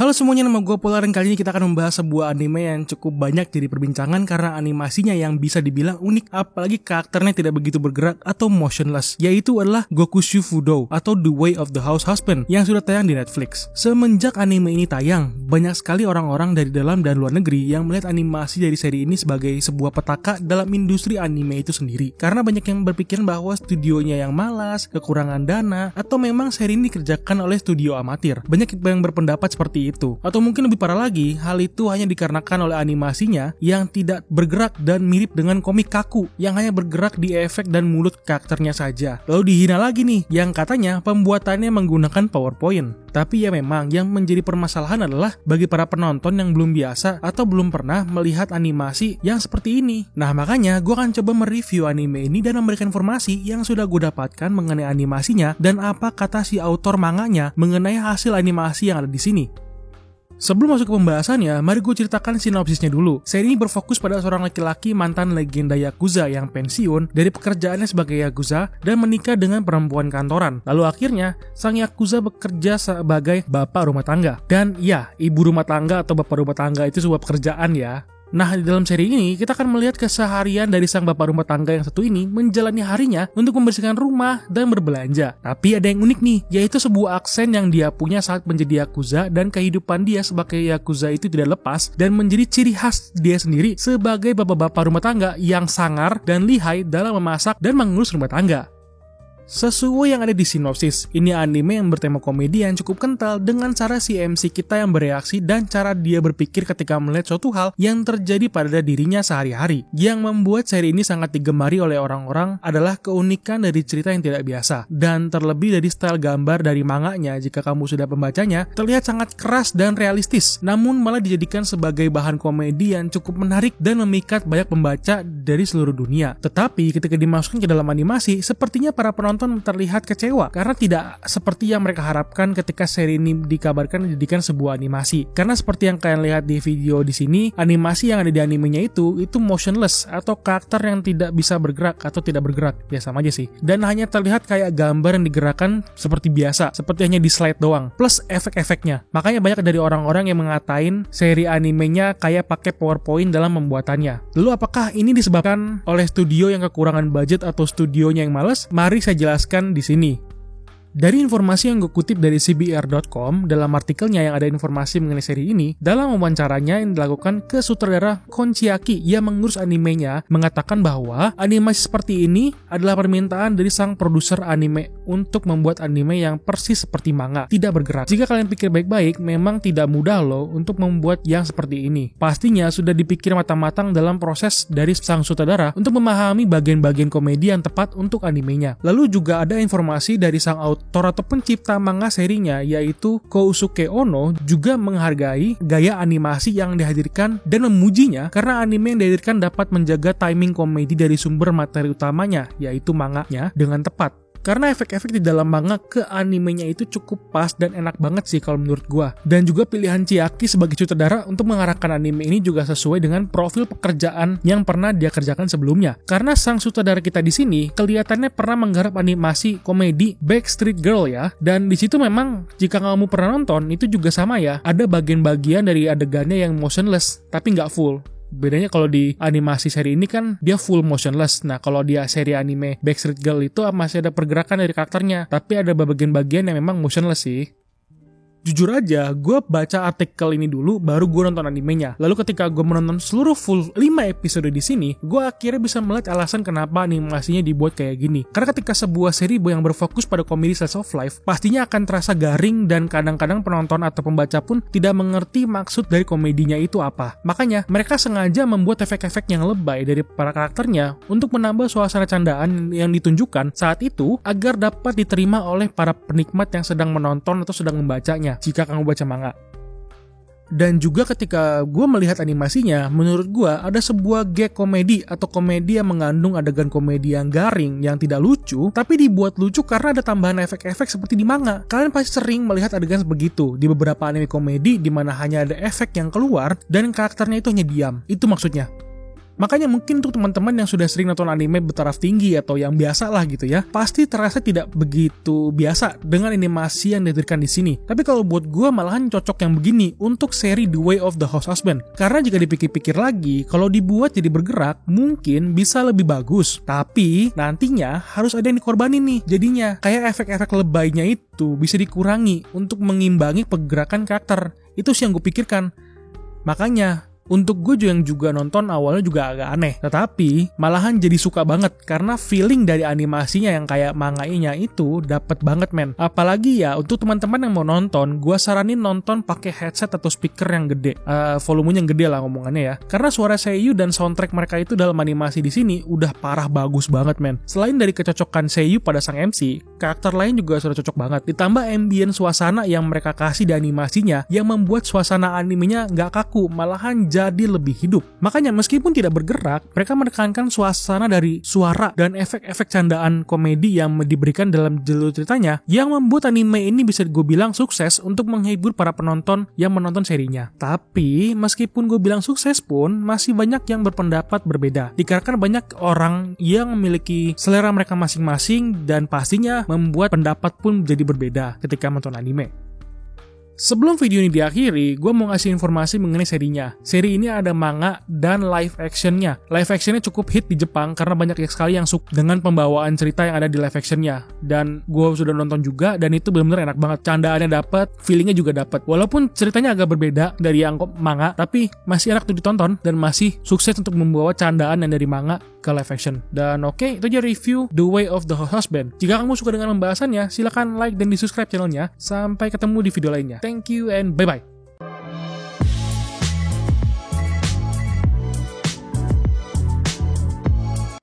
Halo semuanya, nama gue Polar dan kali ini kita akan membahas sebuah anime yang cukup banyak jadi perbincangan karena animasinya yang bisa dibilang unik, apalagi karakternya tidak begitu bergerak atau motionless, yaitu adalah Gokushu Fudo atau The Way of the House Husband yang sudah tayang di Netflix. Semenjak anime ini tayang, banyak sekali orang-orang dari dalam dan luar negeri yang melihat animasi dari seri ini sebagai sebuah petaka dalam industri anime itu sendiri. Karena banyak yang berpikiran bahwa studionya yang malas, kekurangan dana, atau memang seri ini dikerjakan oleh studio amatir. Banyak yang berpendapat seperti itu. Atau mungkin lebih parah lagi, hal itu hanya dikarenakan oleh animasinya yang tidak bergerak dan mirip dengan komik kaku yang hanya bergerak di efek dan mulut karakternya saja. Lalu dihina lagi nih, yang katanya pembuatannya menggunakan PowerPoint. Tapi ya memang yang menjadi permasalahan adalah bagi para penonton yang belum biasa atau belum pernah melihat animasi yang seperti ini. Nah makanya gue akan coba mereview anime ini dan memberikan informasi yang sudah gue dapatkan mengenai animasinya dan apa kata si autor manganya mengenai hasil animasi yang ada di sini. Sebelum masuk ke pembahasannya, mari gue ceritakan sinopsisnya dulu. Seri ini berfokus pada seorang laki-laki mantan legenda Yakuza yang pensiun dari pekerjaannya sebagai Yakuza dan menikah dengan perempuan kantoran. Lalu akhirnya, sang Yakuza bekerja sebagai bapak rumah tangga. Dan ya, ibu rumah tangga atau bapak rumah tangga itu sebuah pekerjaan ya. Nah, di dalam seri ini, kita akan melihat keseharian dari sang bapak rumah tangga yang satu ini menjalani harinya untuk membersihkan rumah dan berbelanja. Tapi ada yang unik nih, yaitu sebuah aksen yang dia punya saat menjadi Yakuza dan kehidupan dia sebagai Yakuza itu tidak lepas dan menjadi ciri khas dia sendiri sebagai bapak-bapak rumah tangga yang sangar dan lihai dalam memasak dan mengurus rumah tangga. Sesuai yang ada di sinopsis, ini anime yang bertema komedi yang cukup kental dengan cara si MC kita yang bereaksi dan cara dia berpikir ketika melihat suatu hal yang terjadi pada dirinya sehari-hari. Yang membuat seri ini sangat digemari oleh orang-orang adalah keunikan dari cerita yang tidak biasa. Dan terlebih dari style gambar dari manganya, jika kamu sudah membacanya, terlihat sangat keras dan realistis. Namun malah dijadikan sebagai bahan komedi yang cukup menarik dan memikat banyak pembaca dari seluruh dunia. Tetapi ketika dimasukkan ke dalam animasi, sepertinya para penonton terlihat kecewa karena tidak seperti yang mereka harapkan ketika seri ini dikabarkan dijadikan sebuah animasi. Karena seperti yang kalian lihat di video di sini, animasi yang ada di animenya itu motionless atau karakter yang tidak bisa bergerak atau tidak bergerak, ya sama aja sih. Dan hanya terlihat kayak gambar yang digerakkan seperti biasa, seperti hanya di slide doang, plus efek-efeknya. Makanya banyak dari orang-orang yang mengatain seri animenya kayak pakai PowerPoint dalam pembuatannya. Lalu apakah ini disebabkan oleh studio yang kekurangan budget atau studionya yang males? Mari saya jelaskan di sini. Dari informasi yang gue kutip dari CBR.com, dalam artikelnya yang ada informasi mengenai seri ini, dalam wawancaranya yang dilakukan ke sutradara Kon Chiaki yang mengurus animenya, mengatakan bahwa animasi seperti ini adalah permintaan dari sang produser anime untuk membuat anime yang persis seperti manga, tidak bergerak. Jika kalian pikir baik-baik, memang tidak mudah loh untuk membuat yang seperti ini. Pastinya sudah dipikir matang-matang dalam proses dari sang sutradara untuk memahami bagian-bagian komedi yang tepat untuk animenya. Lalu juga ada informasi dari sang autor atau pencipta manga serinya, yaitu Kousuke Ono, juga menghargai gaya animasi yang dihadirkan dan memujinya karena anime yang dihadirkan dapat menjaga timing komedi dari sumber materi utamanya, yaitu manganya, dengan tepat. Karena efek-efek di dalam manga ke animenya itu cukup pas dan enak banget sih kalau menurut gua. Dan juga pilihan Chiaki sebagai sutradara untuk mengarahkan anime ini juga sesuai dengan profil pekerjaan yang pernah dia kerjakan sebelumnya. Karena sang sutradara kita di sini kelihatannya pernah menggarap animasi komedi Backstreet Girl ya. Dan di situ memang jika kamu pernah nonton itu juga sama ya. Ada bagian-bagian dari adegannya yang motionless tapi nggak full. Bedanya kalau di animasi seri ini kan dia full motionless. Nah kalau di seri anime Backstreet Girl itu masih ada pergerakan dari karakternya, tapi ada bagian-bagian yang memang motionless sih. Jujur aja, gue baca artikel ini dulu, baru gue nonton animenya. Lalu ketika gue menonton seluruh full 5 episode di sini, gue akhirnya bisa melihat alasan kenapa animasinya dibuat kayak gini. Karena ketika sebuah seri yang berfokus pada komedi slice of life, pastinya akan terasa garing dan kadang-kadang penonton atau pembaca pun tidak mengerti maksud dari komedinya itu apa. Makanya, mereka sengaja membuat efek-efek yang lebay dari para karakternya untuk menambah suasana candaan yang ditunjukkan saat itu agar dapat diterima oleh para penikmat yang sedang menonton atau sedang membacanya jika kamu baca manga. Dan juga ketika gue melihat animasinya, menurut gue ada sebuah gag komedi atau komedi yang mengandung adegan komedi yang garing, yang tidak lucu, tapi dibuat lucu karena ada tambahan efek-efek seperti di manga. Kalian pasti sering melihat adegan begitu di beberapa anime komedi di mana hanya ada efek yang keluar dan karakternya itu hanya diam. Itu maksudnya. Makanya mungkin untuk teman-teman yang sudah sering nonton anime bertaraf tinggi atau yang biasa lah gitu ya, pasti terasa tidak begitu biasa dengan animasi yang dihadirkan di sini. Tapi kalau buat gue malahan cocok yang begini untuk seri The Way of the House Husband. Karena jika dipikir-pikir lagi, kalau dibuat jadi bergerak, mungkin bisa lebih bagus. Tapi nantinya harus ada yang dikorbanin nih. Jadinya kayak efek-efek lebaynya itu bisa dikurangi untuk mengimbangi pergerakan karakter. Itu sih yang gue pikirkan. Makanya untuk gue yang juga nonton awalnya juga agak aneh, tetapi malahan jadi suka banget karena feeling dari animasinya yang kayak manganya itu dapet banget men. Apalagi ya untuk teman-teman yang mau nonton, gue saranin nonton pakai headset atau speaker yang gede, volumenya yang gede lah ngomongannya ya. Karena suara seiyu dan soundtrack mereka itu dalam animasi di sini udah parah bagus banget men. Selain dari kecocokan seiyu pada sang MC, karakter lain juga sudah cocok banget. Ditambah ambient suasana yang mereka kasih di animasinya yang membuat suasana animenya nggak kaku, malahan jadi lebih hidup. Makanya meskipun tidak bergerak, mereka menekankan suasana dari suara dan efek-efek candaan komedi yang diberikan dalam jalur ceritanya yang membuat anime ini bisa gue bilang sukses untuk menghibur para penonton yang menonton serinya. Tapi meskipun gue bilang sukses pun masih banyak yang berpendapat berbeda. Dikarenakan banyak orang yang memiliki selera mereka masing-masing dan pastinya membuat pendapat pun jadi berbeda ketika menonton anime. Sebelum video ini diakhiri, gue mau ngasih informasi mengenai serinya. Seri ini ada manga dan live actionnya. Live actionnya cukup hit di Jepang karena banyak sekali yang suka dengan pembawaan cerita yang ada di live actionnya. Dan gue sudah nonton juga dan itu benar-benar enak banget. Candaannya dapet, feelingnya juga dapet. Walaupun ceritanya agak berbeda dari yang manga, tapi masih enak untuk ditonton dan masih sukses untuk membawa candaan yang dari manga ke live action. Dan oke, itu aja review The Way of the House Husband. Jika kamu suka dengan pembahasannya, silakan like dan di subscribe channelnya. Sampai ketemu di video lainnya. Thank you and bye-bye.